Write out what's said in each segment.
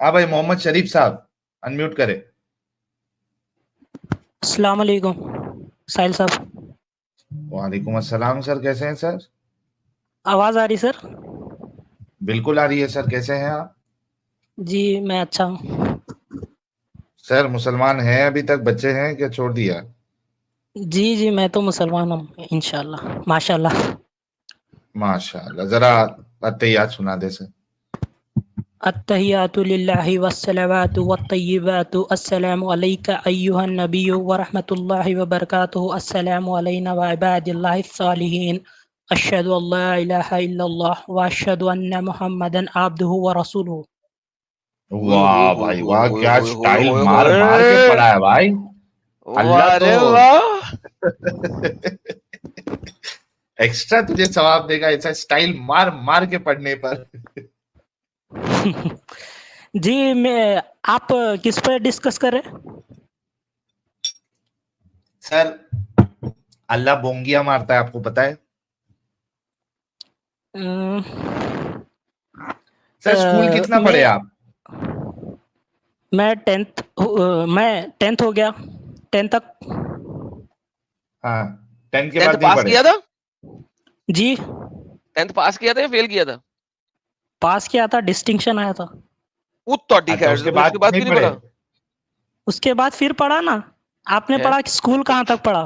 हाँ भाई, मोहम्मद शरीफ साहब अनम्यूट करें। अस्सलाम वालेकुम साहिल साहब। वालेकुम अस्सलाम सर, कैसे हैं सर? आवाज़ आ रही सर? बिल्कुल आ रही है सर, कैसे हैं आप? जी मैं अच्छा हूँ। सर मुसलमान हैं अभी तक, बच्चे हैं क्या छोड़ दिया? जी जी मैं तो मुसलमान हूँ इंशाल्लाह माशाल्लाह। माशाअल्लाह, जरा अत्तहियात सुना दे सर। अत्तहियातु लिल्लाहि वस्सलावातु वत्तय्यिबातु अस्सलामु अलैका अय्युहन नबिय्यु व रहमतुल्लाहि व बरकातुहु अस्सलामु अलैना व इबादिल्लाहिस सालिहीन अशहदु अल्ला इलाहा इल्लल्लाह व अशहदु अन्ना मुहम्मदन अब्दुहु व रसूलुहु। ओए होए वाह होए भाई होए वाह, होए क्या होए होए स्टाइल होए मार मार के होए। पड़ा है भाई। अल्लाह वाह तो रे वाह। एक्स्ट्रा तुझे सवाब देगा ऐसा स्टाइल मार मार के पढ़ने पर। जी मैं आप किस पर डिस्कस कर रहे हैं? सर अल्लाह बोंगिया मारता है, आपको पता है? अम्म, सर स्कूल कितना पढ़े मैं आप? मैं टेंथ हो गया, 10 तक। हाँ, 10 के टेंथ बाद नहीं पास पढ़े? किया था? जी टेंथ पास किया था या फेल किया था? पास किया था, डिस्टिंक्शन आया था। वो तो ठीक अच्छा, है, उसके फिर उसके बाद बाद नहीं क्यों नहीं पढ़े? पढ़ा? उसके बाद फिर पढ़ा ना। आपने है? पढ़ा कि स्कूल कहाँ तक पढ़ा?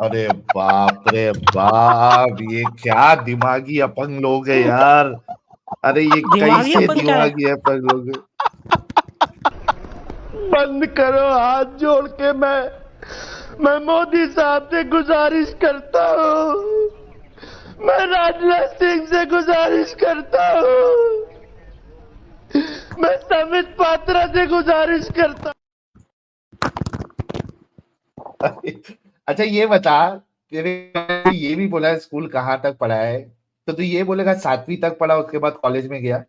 अरे बाप रे बाप, ये क्या दिमागी अपंग लोग है यार। अरे ये दिमागी कैसे अपन क्या है? दिमागी अपंग लोग हैं? बंद करो, हाथ जोड़ के मैं मोदी साहब से गुजारिश करता हूँ, मैं राजनाथ सिंह से गुजारिश करता हूँ, मैं समित पात्रा से गुजारिश करता अच्छा ये बता, तेरे ये भी बोला है स्कूल कहाँ तक पढ़ा है, तो तू ये बोलेगा 7वीं तक पढ़ा उसके बाद कॉलेज में गया?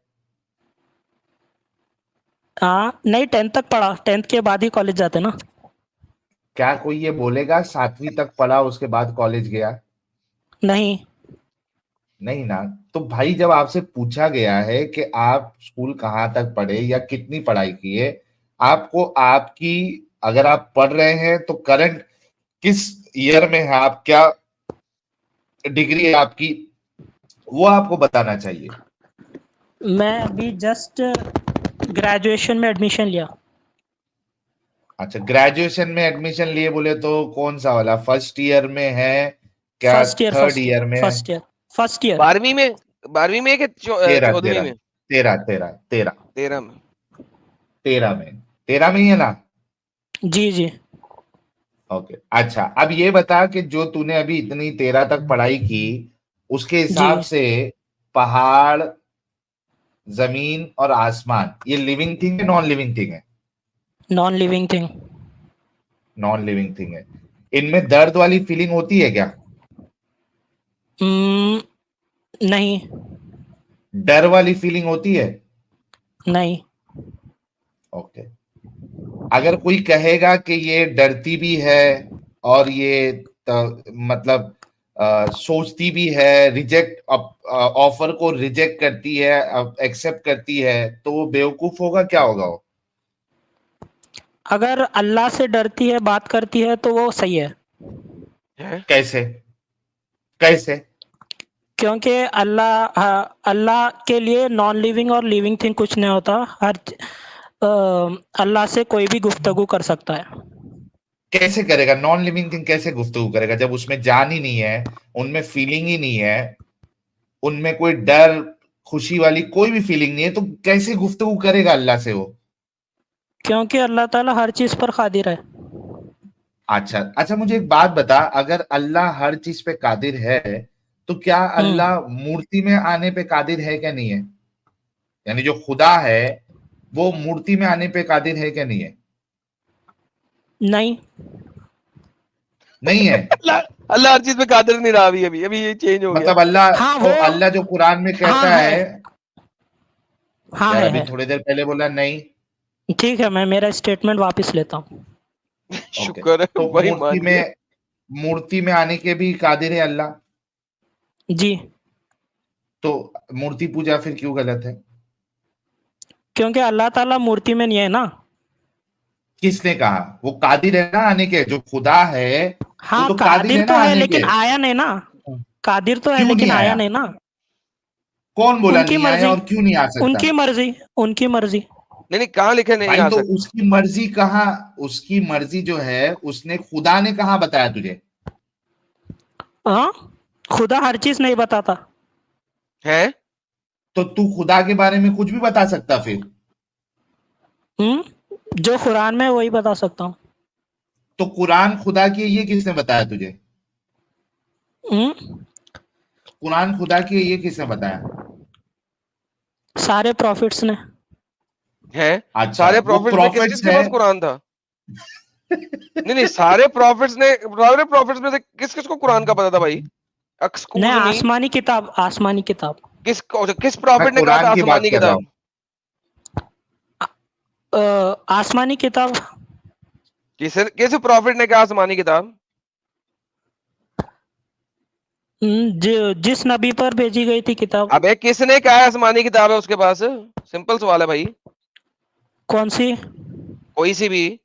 हाँ नहीं, 10th तक पढ़ा, 10th के बाद ही कॉलेज जाते ना। क्या कोई ये बोलेगा 7वीं तक पढ़ा उसके बाद कॉलेज गया? नहीं। नहीं ना। तो भाई जब आपसे पूछा गया है कि आप स्कूल कहाँ तक पढ़े या कितनी पढ़ाई किए, आपको आपकी, अगर आप पढ़ रहे हैं तो करंट किस ईयर में है आप, क्या डिग्री है आपकी, वो आपको बताना चाहिए। मैं अभी जस्ट ग्रेजुएशन में एडमिशन लिया। अच्छा, ग्रेजुएशन में एडमिशन लिए बोले तो कौन सा वाला, फर्स्ट ईयर में है क्या first year third first year year में है? फर्स्ट ईयर फर्स्ट ईयर 12वीं में? 12वीं में कि 13 14वीं 13 में? 13 13 13 13 में? 13 में, 13 में ही है ना? जी जी। ओके, अच्छा अब ये बता कि जो तूने अभी इतनी 13 तक पढ़ाई की, उसके जी हिसाब से पहाड़, जमीन और आसमान ये लिविंग थिंग है नॉन लिविंग थिंग है? Non living thing. Non living thing है। इनमें दर्द वाली फीलिंग होती है क्या? नहीं। डर वाली फीलिंग होती है? नहीं। ओके। अगर कोई कहेगा कि ये डरती भी है और ये मतलब सोचती भी है, रिजेक्ट ऑफर को रिजेक्ट करती है, एक्सेप्ट करती है, तो वो बेवकूफ होगा, क्या होगा वो? अगर अल्लाह से डरती है, बात करती है, तो वो सही है। है? कैसे? कैसे? क्योंकि अल्लाह के लिए नॉन लिविंग और लिविंग थिंग कुछ नहीं होता। अल्लाह से कोई भी गुफ्तगू कर सकता है। कैसे करेगा? नॉन लिविंग थिंग कैसे गुफ्तगू करेगा जब उसमें जान ही नहीं है, उनमें फीलिंग ही नहीं है, उनमें कोई डर, खुशी वाली कोई भी फीलिंग नहीं है, तो कैसे गुफ्तगू करेगा अल्लाह से वो? क्योंकि अल्लाह ताला हर चीज़ पर कादिर है। अच्छा अच्छा, मुझे एक बात बता, अगर अल्लाह हर चीज पे कादिर है, तो क्या हम्म। अल्लाह मूर्ति में आने पे कादिर है क्या नहीं है? यानी जो खुदा है वो मूर्ति में आने पे कादिर है क्या नहीं है? नहीं। नहीं है? अल्लाह, अल्लाह हर चीज में कादिर नहीं रहा। अभी अभी अभी ये चेंज हो गया। मतलब अल्लाह, हाँ तो वो। अल्लाह जो कुरान में हाँ कहता है। है, हाँ यार अभी है। थोड़ी देर पहले बोला नहीं। ठीक है, मैं मेरा स्टेटमेंट वापस लेता हूँ। ओके, शुक्र है तो भाई, मान गया। मूर्ति में आने के भी कादिर है अल्लाह। जी। तो मूर्ति पूजा फिर क्यों गलत है? क्योंकि अल्लाह ताला मूर्ति में नहीं है ना। किसने कहा? वो कादिर है ना आने के, जो खुदा है हाँ, वो तो कादिर कादिर है ना तो है आने लेकिन के। आया नहीं ना। कादिर तो है क्यों लेकिन नहीं आया आया? नहीं ना। कौन बोला उनकी नहीं आया मर्जी, और क्यों नहीं आ सकता? उनकी मर्जी, उनकी मर्जी। नहीं कहाँ लिखे नहीं भाई आ तो सकता? उसकी मर्जी कहाँ? उसकी मर्जी जो है उसने खुदा ने कहाँ बताया तुझे? हाँ, खुदा हर चीज नहीं बताता है। तो तू खुदा के बारे में कुछ भी बता सकता फिर? जो कुरान में है वही बता सकता हूँ। तो कुरान खुदा की है ये किसने बताया तुझे? कुरान खुदा की है ये किसने बताया? सारे प्रॉफिट्स ने। है। अच्छा, सारे वो प्रॉफिट्स में किस प्रॉफिट्स किसके है। पास कुरान था? नहीं सारे प्रॉफिट्स में से किस किस को कुरान का पता था भाई? नहीं, एक्सक्यूज मी, आसमानी किताब, आसमानी किताब। किस मैं प्रॉफिट ने कहा था कुरान की बात आसमानी कर रहा किताब? हूँ। आसमानी किताब किस प्रॉफिट ने कहा आसमानी किताब? जिस नबी पर भेजी गई थी किताब। अबे किसने कहा आसमानी किताब है उसके पास? सिंपल सवाल है भाई। कौन सी? कोई सी भी।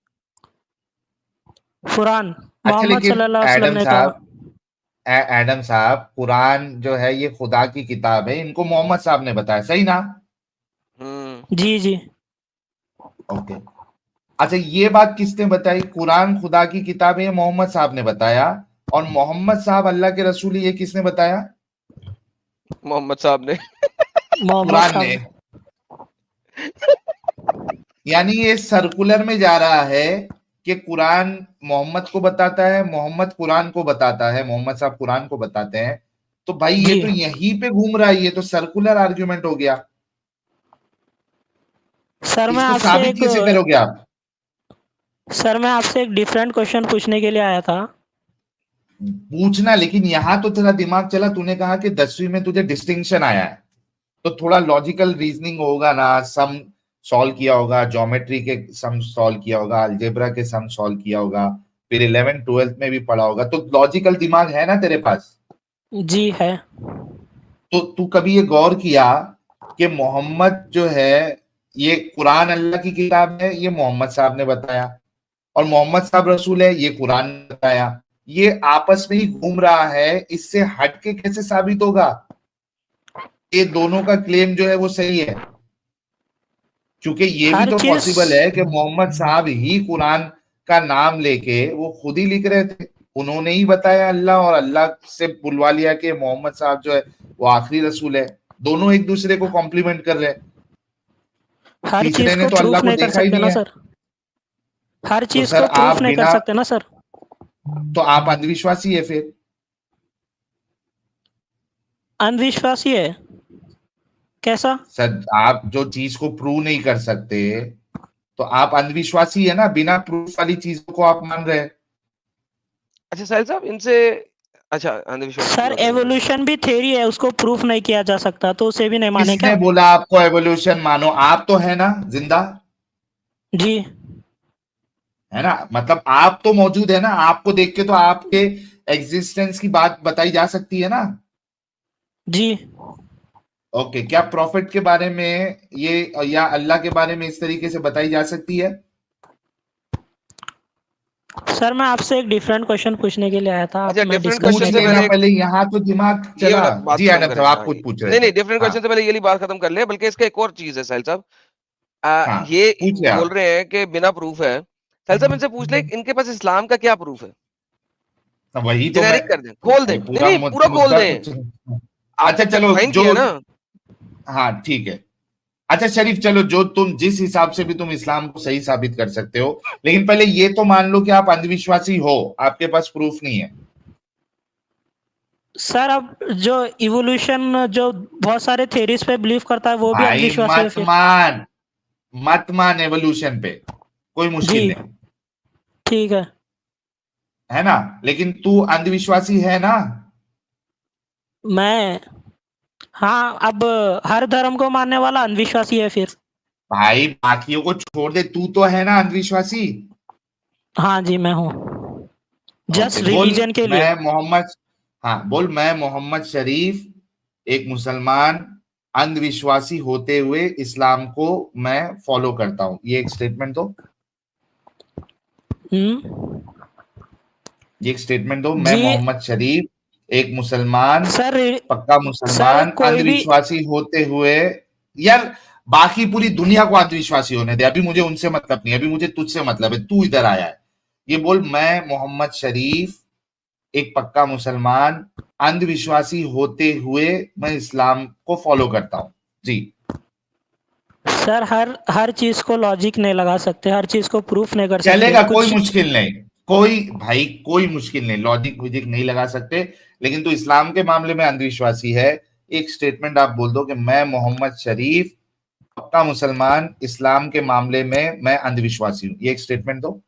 कुरान, अच्छा, मोहम्मद लेकिन सल्लल्लाहु अलैहि वसल्लम एडम ने कहा। साहब, एडम साहब, कुरान जो है ये खुदा की किताब है, इनको मोहम्मद साहब ने बताया, सही ना? जी जी। ओके। अच्छा, ये बात किसने बताई? कुरान खुदा की किताब है ये मोहम्मद साहब ने बताया, और मोहम्मद साहब अल्लाह के रसूल, ये किसने बताया? मोहम्मद साहब ने। मोहम्मद कुरान ने। साहब। यानी ये सर्कुलर में जा रहा है कि कुरान मोहम्मद को बताता है, मोहम्मद कुरान को बताता है, मोहम्मद साहब कुरान को बताते हैं। तो भाई ये जी तो यहीं पे घूम रहा है, ये तो सर्कुलर आर्ग्यूमेंट हो गया। सर, मैं इसको आपसे साबित एक कैसे करोगे आप? डिफरेंट क्वेश्चन पूछने के लिए आया था। पूछना, लेकिन यहां तो तेरा दिमाग चला, तूने कहा कि 10वीं में तुझे डिस्टिंक्शन आया है, तो थोड़ा लॉजिकल रीजनिंग होगा ना, सम सॉल्व किया होगा, ज्योमेट्री के सम सॉल्व किया होगा, अलजेब्रा के सम सॉल्व किया होगा, फिर 11th 12th में भी पढ़ा होगा, तो लॉजिकल दिमाग है ना तेरे पास? जी है। तो तू कभी ये गौर किया कि मोहम्मद जो है, ये कुरान अल्लाह की किताब है, ये मोहम्मद साहब ने बताया, और मोहम्मद साहब रसूल है, ये कुरान ने बताया, ये आपस में ही घूम रहा है, इससे हटके कैसे साबित होगा? ये दोनों का क्लेम जो है वो सही है, क्योंकि ये भी हर तो चीज पॉसिबल है कि मोहम्मद साहब ही कुरान का नाम लेके वो खुद ही लिख रहे थे, उन्होंने ही बताया अल्लाह, और अल्लाह से बुलवा लिया कि मोहम्मद साहब जो है वो आखिरी रसूल है। दोनों एक दूसरे को कॉम्प्लीमेंट कर रहे हैं। हर तीसरे चीज ने को तो अल्लाह प्रूफ को नहीं कर देखा ही सकते नहीं ना है। सर। हर तो चीज सर को आप प्रूफ नहीं कर बिना, सकते ना सर। तो आप अंधविश्वासी है फिर? अंधविश्वासी है कैसा? सर आप जो चीज को प्रूव नहीं कर सकते तो आप अंधविश्वासी है ना, बिना प्रूफ वाली चीजों को आप मान रहे हैं। अच्छा साहिल साहब इनसे, अच्छा अंधविश्वासी की सर, बात कर रहे हैं। एवोल्यूशन भी थ्योरी है, उसको प्रूफ नहीं किया जा सकता, तो उसे भी नहीं माने किसने क्या? बोला आपको एवोल्यूशन मानो? आप तो है ना जिंदा, जी है ना, मतलब आप तो मौजूद है ना, आपको देख के तो आपके एग्जिस्टेंस की बात बताई जा सकती है ना। जी। ओके, क्या प्रॉफिट के बारे में ये या अल्लाह के बारे में इस तरीके से बताई जा सकती है? सर, मैं आपसे एक डिफरेंट क्वेश्चन पूछने के लिए आया था, आप अच्छा मैं डिफरेंट डिस्कस क्वेश्चन पूछ नहीं से कर लेना पहले पहले, यहाँ तो दिमाग ये चला। वाला बात जी खत्म आनंद साहब, करें। आप हाँ कुछ पूछ रहे नहीं थे। डिफरेंट हाँ क्वेश्चन से पहले ये वाली बात खत्म कर ले, बल्कि इसका एक और चीज है साहिल साहब। हाँ, ये पूछिए बोल आप। रहे हैं कि बिना प्रूफ है। साहिल साहब इनसे पूछ ले इनके पास इस्लाम का क्या प्रूफ है? वही तो मैं, जेनेरिक कर दें, खोल दें, ये नहीं पूरा नहीं पूरा खोल मुद्दा दें। तो, अच्छा आपने चलो फाइन जो, किया ना। हाँ ठीक है। अच्छा शरीफ, चलो जो तुम जिस हिसाब से भी तुम इस्लाम को सही साबित कर सकते हो, लेकिन पहले ये तो मान लो कि आप अंधविश्वासी हो, आपके पास प्रूफ नहीं है। सर। अब जो इवोल्यूशन जो बहुत सारे थ्योरीज पे बिलीव करता है वो भी भाई अंधविश्वासी है फिर? मत मान एवोल्यूशन पे, कोई जी मुश्किल नहीं, ठीक है। है ना, लेकिन तू अंधविश्वासी है ना? मैं, हाँ, अब हर धर्म को मानने वाला अंधविश्वासी है फिर? भाई बाकियों को छोड़ दे, तू तो है ना अंधविश्वासी? हाँ जी, मैं हूँ, जस्ट ओके बोल, रिलीजन के लिए। मैं मोहम्मद, हाँ बोल, मैं मोहम्मद शरीफ एक मुसलमान अंधविश्वासी होते हुए इस्लाम को मैं फॉलो करता हूं। ये एक स्टेटमेंट दो, ये एक स्टेटमेंट दो। मैं जी मोहम्मद शरीफ एक मुसलमान, सर। पक्का सर मुसलमान, कोई भी अंधविश्वासी होते हुए, यार बाकी पूरी दुनिया को अंधविश्वासी होने दे, अभी मुझे उनसे मतलब नहीं, अभी मुझे तुझसे मतलब है, तू इधर आया है। ये बोल, मैं मोहम्मद शरीफ एक पक्का मुसलमान, अंधविश्वासी होते हुए मैं इस्लाम को फॉलो करता हूं। जी सर हर चीज को लॉजिक नहीं लगा सकते, हर चीज को प्रूफ नहीं कर सकते। चलेगा, कोई कुछ मुश्किल नहीं, कोई भाई कोई मुश्किल नहीं, लॉजिक विजिक नहीं लगा सकते, लेकिन तू इस्लाम के मामले में अंधविश्वासी है। एक स्टेटमेंट आप बोल दो कि मैं मोहम्मद शरीफ पक्का मुसलमान, इस्लाम के मामले में मैं अंधविश्वासी हूं। ये एक स्टेटमेंट दो।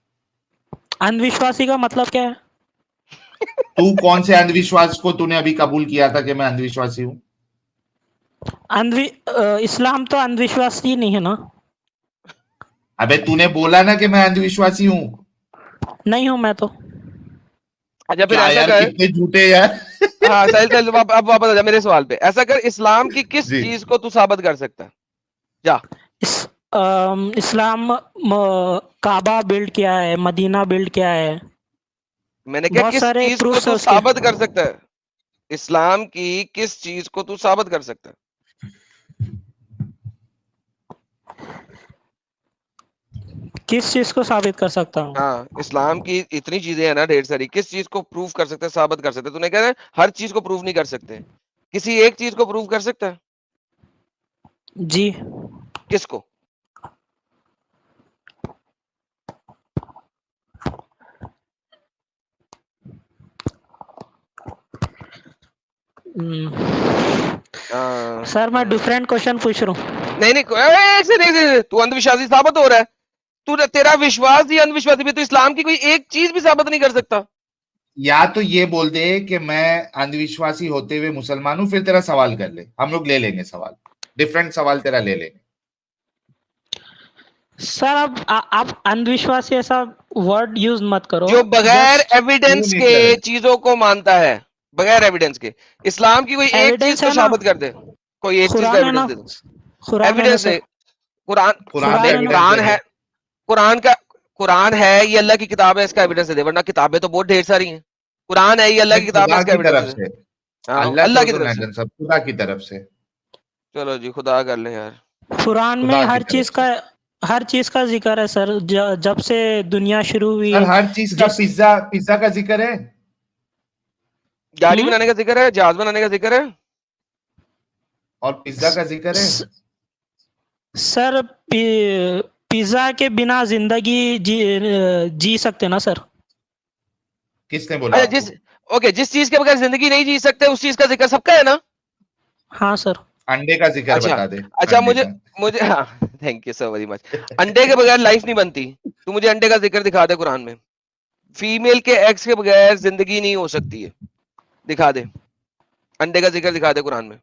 अंधविश्वासी का मतलब क्या है? तू कौन से अंधविश्वास को तूने अभी कबूल किया था कि मैं अंधविश्वासी हूं? इस्लाम तो अंधविश्वासी नहीं है ना। अबे तूने बोला ना कि मैं अंधविश्वासी हूं। नहीं हूं मैं तो। अच्छा फिर क्या ऐसा यार, कर, कितने झूठे यार। हाँ साहिल साहिल अब वापस आ जा मेरे सवाल पे। ऐसा कर, इस्लाम की किस जी। चीज को तू साबित कर सकता है? जा। इस्लाम काबा बिल्ड किया है, मदीना बिल्ड किया है, मैंने क्या, बहुत किस सारे चीज को प्रूफ्स है तू उसके। साबित कर सकता है? इस्लाम की किस चीज को तू साबित कर सकता है? किस चीज को साबित कर सकता हूँ? हाँ, इस्लाम की इतनी चीजें हैं ना, ढेर सारी, किस चीज को प्रूव कर सकते हैं, साबित कर सकते हैं? तूने कहा हर चीज को प्रूव नहीं कर सकते, किसी एक चीज को प्रूव कर सकता है? जी किसको? सर मैं डिफरेंट क्वेश्चन पूछ रहा हूँ। नहीं नहीं, ऐसे नहीं, तू अंधविश्वासी साबित हो रहा है। तू, तेरा विश्वास ही अंधविश्वासी भी, तो इस्लाम की कोई एक चीज भी साबित नहीं कर सकता। या तो ये बोल दे कि मैं अंधविश्वासी होते हुए मुसलमान हूं, फिर तेरा सवाल कर ले, हम लोग ले लेंगे सवाल, डिफरेंट सवाल तेरा ले लेंगे। सर अब आप अंधविश्वासी ऐसा वर्ड यूज मत करो। जो बगैर Just एविडेंस नहीं के करेगा। चीजों को मानता है, बगैर एविडेंस के। इस्लाम की कोई एक चीज एविडेंस तो है ना, साबित कर दे, कोई एक चीज का कुरान है एविडेंस ना, दे दो। कुरान है ना एविडेंस सर। है, कुरान। कुरान कुरान का है ना। एविडेंस कुरान दे है, दे। कुरान का, कुरान है ये अल्लाह की किताब है, इसका एविडेंस दे दे, वरना किताबें तो बहुत ढेर सारी हैं। कुरान है ये अल्लाह की किताब है, खुदा इसका की एविडेंस तरफ दे दे। से, हाँ, अल्लाह अल्लाह छोड़ की दो तरफ से। नाटन सब, खुदा की तरफ से, चलो जी, खुदा कर ले यार। कुरान में खुदा की तरफ से। हर चीज का जिक्र है सर। जब से दुनिया शुरू हुई सर है, हर चीज का, जिस पिज्जा पिज्जा का जिक्र है, गाड़ी बनाने का जिक्र है, जहाज बनाने का जिक्र है। और पिज्जा का जिक्र है। सर पिज्जा के बिना जिंदगी जी सकते ना सर? किसने बोला अच्छा, आपको? ओके, जिस चीज के बगैर जिंदगी नहीं जी सकते, उस चीज का जिक्र सबका है ना? हाँ सर। अंडे का जिक्र अच्छा, बता दे, अच्छा, अंडे मुझे का। मुझे हाँ, thank you so very much. अंडे के बगैर लाइफ नहीं बनती। तू मुझे अंडे का जिक्र दिखा दे कुरान में। फीमेल के एग्स के बगैर जिंदगी नहीं हो सकती है, दिखा दे। अंडे का जिक्र दिखा दे कुरान में।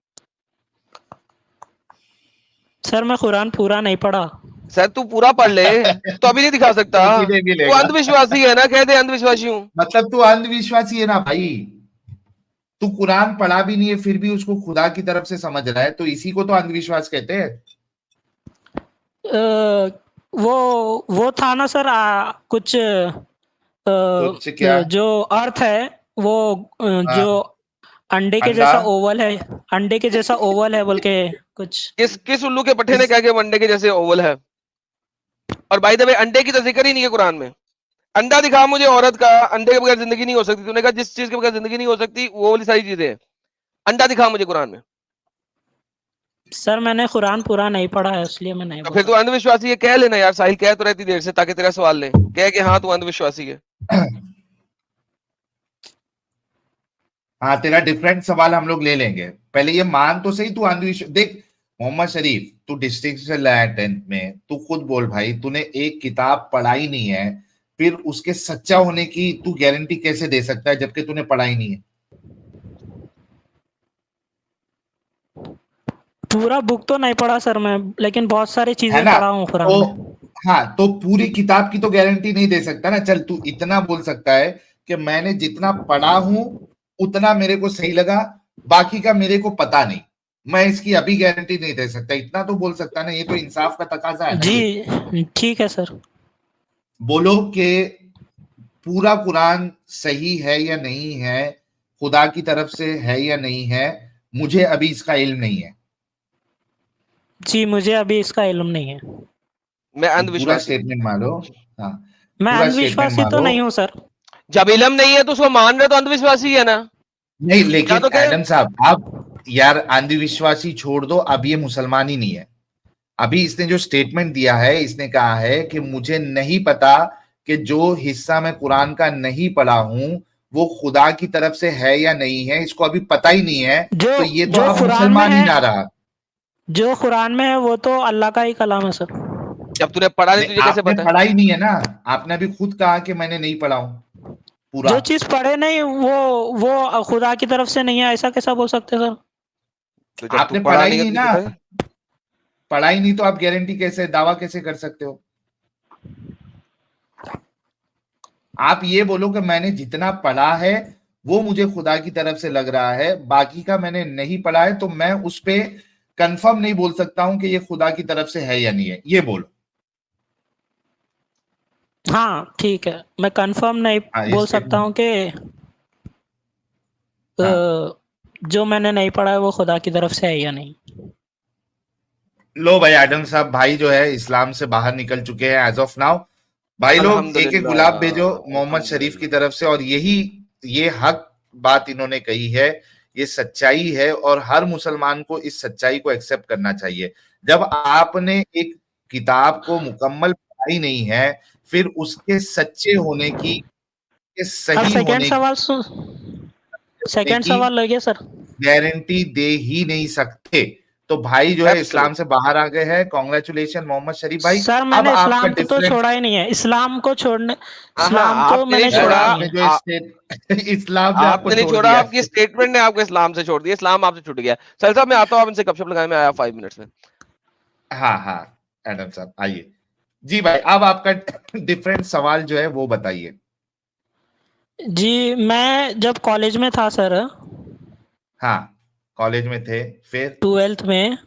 सर मैं कुरान पूरा नहीं पढ़ा। सर तू पूरा पढ़ ले, तो अभी नहीं दिखा सकता। भी तू लेगा। अंधविश्वासी है ना, कह दे अंधविश्वासी हूँ। मतलब तू अंधविश्वासी है ना भाई, तू कुरान पढ़ा भी नहीं है फिर भी उसको खुदा की तरफ से समझ रहा है, तो इसी को तो अंधविश्वास कहते हैं। वो था ना सर, कुछ कुछ क्या? जो अर्थ है वो जो हाँ, अंडे के अंडा। जैसा ओवल है, अंडे के जैसा ओवल है बोल के कुछ। किस उल्लू के पट्टे ने किस? कहा कि अंडे के जैसे ओवल है? और बाय द वे, अंडे की तो जिक्र ही नहीं है कुरान में। अंडा दिखा मुझे औरत का, अंडे के बगैर जिंदगी नहीं हो सकती। तूने कहा जिस चीज के बगैर जिंदगी नहीं हो सकती, वो वाली सारी चीजें हैं। अंडा दिखा मुझे कुरान में। सर मैंने कुरान पूरा नहीं पढ़ा है, इसलिए मैं नहीं तो बोल फिर तू सकता। अंधविश्वासी है, कह लेना यार। साहिल कह तो रहती देर से, ताकि तेरा सवाल ले, कह कि हाँ तू अंधविश्वासी है। हाँ, तेरा डिफरेंट सवाल हम लोग ले लेंगे, पहले ये मान तो सही, तू अंधविश्वास देख। मोहम्मद शरीफ, तू डिस्टिंक्शन लाया 10th में, तू खुद बोल भाई, तूने एक किताब पढ़ाई नहीं है, फिर उसके सच्चा होने की तू गारंटी कैसे दे सकता है जबकि तूने पढ़ाई नहीं है? पूरा बुक तो नहीं पढ़ा सर मैं, लेकिन बहुत सारी है चीजें ना? पढ़ा हूँ कुरान तो में। हाँ, तो पूरी किताब की तो गारंटी नहीं दे सकता ना। चल तू इतना बोल सकता है कि मैंने जितना पढ़ा हूं उतना मेरे को सही लगा, बाकी का मेरे को पता नहीं। मैं इसकी अभी गारंटी नहीं दे सकता, इतना तो बोल सकता ना, ये तो इंसाफ का तकाजा है ना। ये जी ठीक है सर। बोलो कि पूरा कुरान सही है या नहीं है, खुदा की तरफ से है या नहीं है, मुझे अभी इसका इल्म नहीं है। जी मुझे अभी इसका इल्म नहीं है। मैं पूरा अंधविश्वासी हूँ। स्टेटमेंट मान लो। हाँ, मैं पूरा स्टेटमेंट अंधविश्वासी मान तो लो। नहीं हूँ सर। जब इल्म नहीं है तो उसको मान रहे तो अंधविश्वासी है ना। नहीं, या लेकिन तो क्या, एडम साहब आप यार अंधविश्वासी छोड़ दो, अब ये मुसलमान ही नहीं है। अभी इसने जो स्टेटमेंट दिया है, इसने कहा है कि मुझे नहीं पता कि जो हिस्सा मैं कुरान का नहीं पढ़ा हूं वो खुदा की तरफ से है या नहीं है, इसको अभी पता ही नहीं है, जो तो ये तो जो अब कुरान में मुसलमान ही है, ना रहा। जो कुरान में है वो तो अल्लाह का ही कलाम है सर। जब तूने पढ़ा नहीं नहीं, तुझे कैसे आपने पता है? पढ़ा ही नहीं है ना, आपने अभी खुद कहा कि मैंने नहीं पढ़ा हूं पूरा। जो चीज पढ़े नहीं वो खुदा की तरफ से नहीं है, ऐसा कैसा बोल सकते हैं सर? तो जब तू आपने पढ़ा पढ़ा ही नहीं है नहीं तुझे ना, पता है? पढ़ा ही नहीं तो आप गारंटी कैसे, दावा कैसे कर सकते हो? आप ये बोलो कि मैंने जितना पढ़ा है वो मुझे खुदा की तरफ से लग रहा है, बाकी का मैंने नहीं पढ़ा है, तो मैं उस पे कंफर्म नहीं बोल सकता हूं कि ये खुदा की तरफ से है या नहीं है, ये बोलो। हाँ ठीक है, मैं कंफर्म नहीं हाँ, बोल इसके सकता हूँ कि हाँ, जो मैंने नहीं पढ़ा है वो खुदा की तरफ से है या नहीं। लो भाई आदम साहब, भाई जो है इस्लाम से बाहर निकल चुके हैं एज ऑफ नाउ। भाई लोग एक एक गुलाब भेजो अल्हम्दुलिल्लाह, मोहम्मद शरीफ की अल्हम्दुलिल्लाह। तरफ से, और यही ये हक बात इन्होंने कही है, ये सच्चाई है, और हर मुसलमान को इस सच्चाई को एक्सेप्ट करना चाहिए। जब आपने एक किताब को मुकम्मल पढ़ा ही नहीं है, फिर उसके सच्चे होने की, के सर सही होने सेकंड की सवाल लगे सर। गारंटी दे ही नहीं सकते। तो भाई जो है इस्लाम एब्सोल्युट। से बाहर आ गए हैं, कॉन्ग्रेचुलेशन मोहम्मद शरीफ भाई। सर अब मैंने आपका इस्लाम को तो डिफरेंस, छोड़ा ही नहीं है, हाँ, इस्लाम को आपने नहीं मैंने सर छोड़ा छोड़ा। नहीं आपने है। जो स्टेट इस्लाम ने आपको आपने नहीं छोड़ छोड़ा, दिया आपकी है। स्टेटमेंट ने आपको इस्लाम से छोड़ दिया, इस्लाम आपसे छूट गया। सर साहब मैं आता हूँ, आप इनसे गपशप लगाने में आया 5 मिनट्स में। हाँ हाँ, एडम साहब आइए। जी भाई, अब आपका डिफरेंट सवाल जो है वो बताइए। जी मैं जब कॉलेज में था सर, हाँ, कॉलेज में थे, फिर 12th में,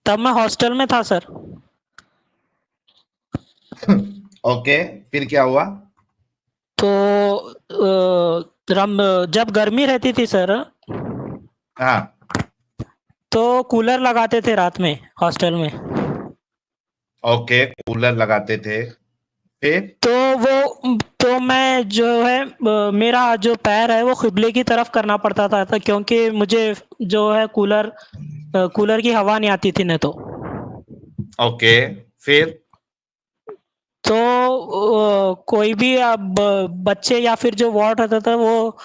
तब मैं हॉस्टल में था सर। ओके, फिर क्या हुआ? तो जब गर्मी रहती थी सर, हाँ, तो कूलर लगाते थे रात में हॉस्टल में। ओके, कूलर लगाते थे, फिर तो मैं जो है मेरा जो पैर है वो क़िबले की तरफ करना पड़ता था क्योंकि मुझे जो है कूलर की हवा नहीं आती थी नहीं तो। ओके, फिर तो कोई भी बच्चे या फिर जो वार्ड रहता था वो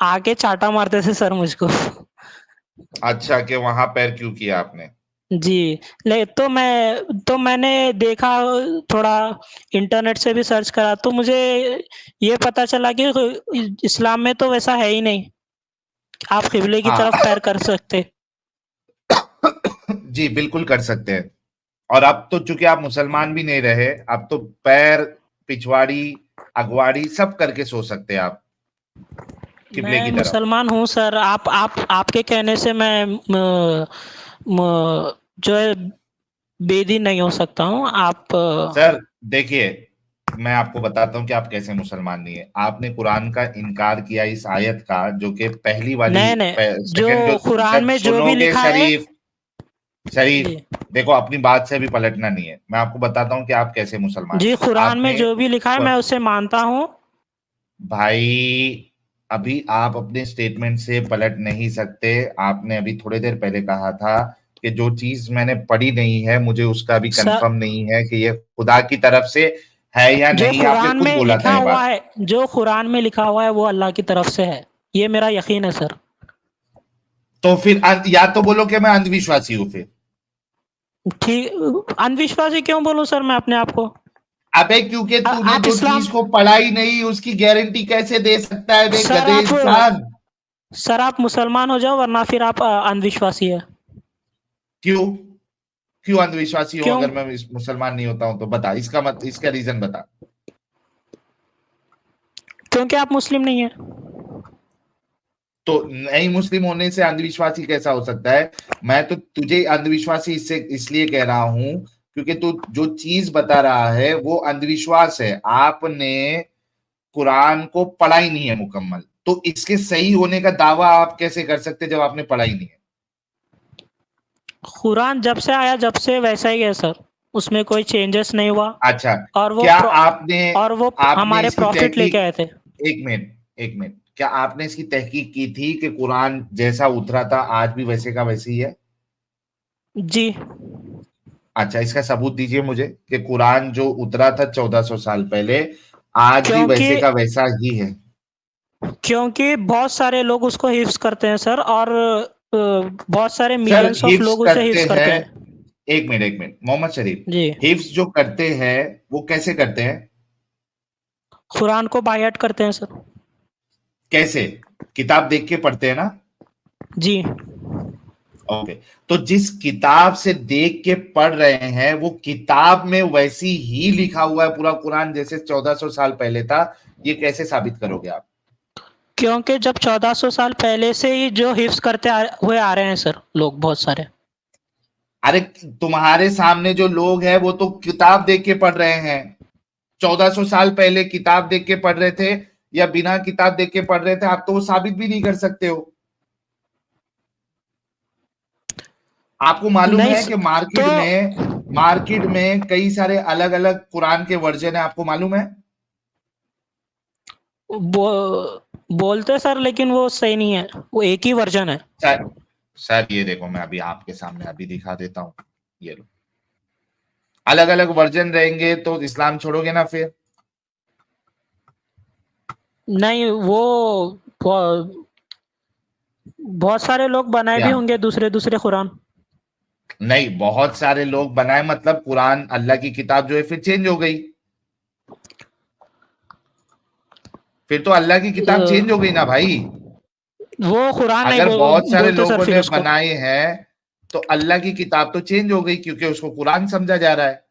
आके चाटा मारते थे सर मुझको। अच्छा, कि वहां पैर क्यों किया आपने? जी, तो मैंने देखा, थोड़ा इंटरनेट से भी सर्च करा, तो मुझे ये पता चला कि इस्लाम में तो वैसा है ही नहीं, आप क़िबले की हाँ तरफ पैर कर सकते। जी बिल्कुल कर सकते हैं, और अब तो चूंकि आप मुसलमान भी नहीं रहे, अब तो पैर, पिछवाड़ी, अगवाड़ी सब करके सो सकते हैं आप किबले मैं की तरफ। मुसलमान हूँ सर, आपके कहने से मैं जो है बेदीन नहीं हो सकता हूँ। आप सर देखिए, मैं आपको बताता हूँ कि आप कैसे मुसलमान नहीं है। आपने कुरान का इनकार किया, इस आयत का, जो कि पहली वाली, नहीं नहीं, सेकंड जो जो, कुरान जब में जो भी सुनोगे लिखा है। शरीफ, शरीफ, जी देखो अपनी बात से भी पलटना नहीं है, मैं आपको बताता हूँ कि आप कैसे मुसलमान जी, नहीं है। कुरान में आपने, जो भी लिखा है मैं उसे मानता हूँ। भाई अभी आप अपने स्टेटमेंट से पलट नहीं सकते। आपने अभी थोड़ी देर पहले कहा था कि जो चीज मैंने पढ़ी नहीं है मुझे उसका भी सर, कंफर्म नहीं है कि ये खुदा की तरफ से है या जो नहीं, आपने कुरान खुद में बोला था लिखा ये हुआ बात। है, जो कुरान में लिखा हुआ है वो अल्लाह की तरफ से है, ये मेरा यकीन है सर। तो फिर या तो बोलो कि मैं अंधविश्वासी हूं फिर। ठीक, अंधविश्वासी क्यों बोलूं सर मैं अपने आप को? अबे क्योंकि तूने आप जो इस्लाम, चीज को पढ़ा ही नहीं उसकी गारंटी कैसे दे सकता है बे सर गधे आप इंसान? सर आप मुसलमान हो जाओ, वरना फिर आप अंधविश्वासी है। क्यों? क्यों अंधविश्वासी हूं क्यों? अगर मैं मुसलमान नहीं होता हूं तो? बता इसका इसका रीजन बता। क्योंकि आप मुस्लिम नहीं है। तो नई मुस्लिम होने से अंधविश्वासी कैसा हो सकता है? मैं तो तुझे अंधविश्वासी इसलिए कह रहा हूं क्योंकि तू जो चीज बता रहा है वो अंधविश्वास है। आपने कुरान को पढ़ा ही नहीं है मुकम्मल, तो इसके सही होने का दावा आप कैसे कर सकते जब आपने पढ़ा ही नहीं है? कुरान जब से आया जब से वैसा ही है सर, उसमें कोई चेंजेस नहीं हुआ। अच्छा, और वो क्या आपने हमारे इसकी प्रॉफिट लेके आए थे। एक मिनट, क्या आपने इसकी तहकीक की थी कि कुरान जैसा उतरा था आज भी वैसे का वैसे ही है? जी। अच्छा, इसका सबूत दीजिए मुझे कि कुरान जो उतरा था 1400 साल पहले आज भी वैसे का वैसा ही है। क्योंकि बहुत सारे लोग उसको हिफ्ज करते हैं सर, और बहुत सारे सर मिलियंस ऑफ हिफ्ज लोग उसे करते हिफ्ज करते हैं, हैं। एक मिनट मोहम्मद शरीफ, जी। हिफ्ज जो करते हैं वो कैसे करते हैं? कुरान को बायट करते हैं सर। कैसे? किताब देख के पढ़ते हैं ना? जी। ओके, तो जिस किताब से देख के पढ़ रहे हैं वो किताब में वैसी ही लिखा हुआ है पूरा कुरान जैसे 1400 साल पहले था, ये कैसे साबित करोगे आप? क्योंकि जब 1400 साल पहले से ही जो हिफ्ज करते हुए आ रहे हैं सर लोग बहुत सारे। अरे तुम्हारे सामने जो लोग हैं वो तो किताब देख के पढ़ रहे हैं। 1400 साल पहले किताब देख के पढ़ रहे थे या बिना किताब देख के पढ़ रहे थे, आप तो वो साबित भी नहीं कर सकते हो। आपको मालूम है कि मार्केट में कई सारे अलग अलग कुरान के वर्जन है, आपको मालूम है? बोलते सर, लेकिन वो सही नहीं है, वो एक ही वर्जन है। सर ये देखो, मैं अभी आपके सामने अभी दिखा देता हूं, ये लो। अलग अलग वर्जन रहेंगे तो इस्लाम छोड़ोगे ना फिर? नहीं, वो बहुत सारे लोग बनाए भी होंगे दूसरे दूसरे कुरान। नहीं, बहुत सारे लोग बनाए मतलब कुरान अल्लाह की किताब जो है फिर चेंज हो गई, फिर तो अल्लाह की किताब चेंज हो गई ना भाई। वो कुरान नहीं अगर बहुत सारे बोलते सर लोगों फिर ने उसको। बनाए हैं तो अल्लाह की किताब तो चेंज हो गई क्योंकि उसको कुरान समझा जा रहा है।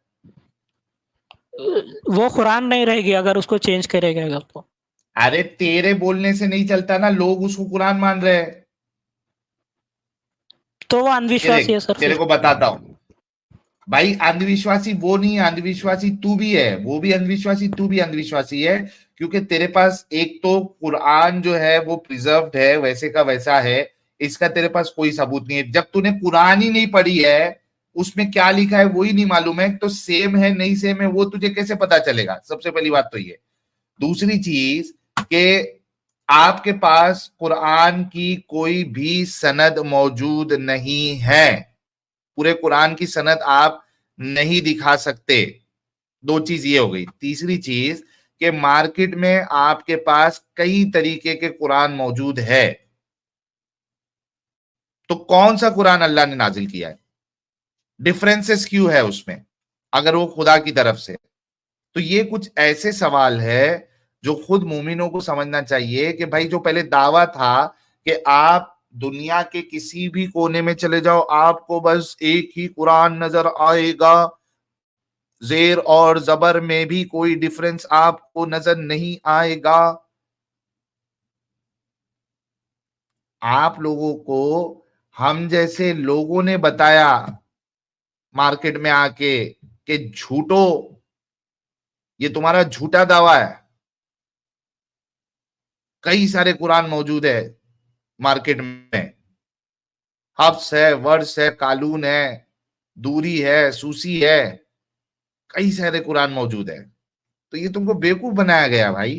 वो कुरान नहीं रहेगी अगर उसको चेंज करेगा अगर तो। अरे तेरे बोलने से नहीं चलता ना, लोग उसको कुरान मान रहे हैं। तो वो अंधविश्वासी है सर तेरे फिर। को बताता हूं भाई, अंधविश्वासी वो नहीं है, अंधविश्वासी तू भी है, वो भी अंधविश्वासी, तू भी अंधविश्वासी है, क्योंकि तेरे पास एक तो कुरान जो है वो प्रिजर्व्ड है वैसे का वैसा है, इसका तेरे पास कोई सबूत नहीं है। जब तूने कुरान ही नहीं पढ़ी है, उसमें क्या लिखा है वही नहीं मालूम है, तो सेम है नहीं सेम है वो तुझे कैसे पता चलेगा? सबसे पहली बात तो ये। दूसरी चीज कि आपके पास कुरान की कोई भी सनद मौजूद नहीं है, पूरे कुरान की सनद आप नहीं दिखा सकते। दो चीज ये हो गई। तीसरी चीज कि मार्केट में आपके पास कई तरीके के कुरान मौजूद है, तो कौन सा कुरान अल्लाह ने नाजिल किया है? डिफरेंसेस क्यों है उसमें अगर वो खुदा की तरफ से? तो ये कुछ ऐसे सवाल है जो खुद मोमिनों को समझना चाहिए कि भाई जो पहले दावा था कि आप दुनिया के किसी भी कोने में चले जाओ आपको बस एक ही कुरान नजर आएगा, जेर और जबर में भी कोई डिफरेंस आपको नजर नहीं आएगा। आप लोगों को हम जैसे लोगों ने बताया मार्केट में आके कि झूठो, ये तुम्हारा झूठा दावा है। कई सारे कुरान मौजूद है मार्केट में, हफ्स है, वर्ष है, कालून है, दूरी है, सूसी है, कई सारे कुरान मौजूद है। तो ये तुमको बेवकूफ बनाया गया भाई।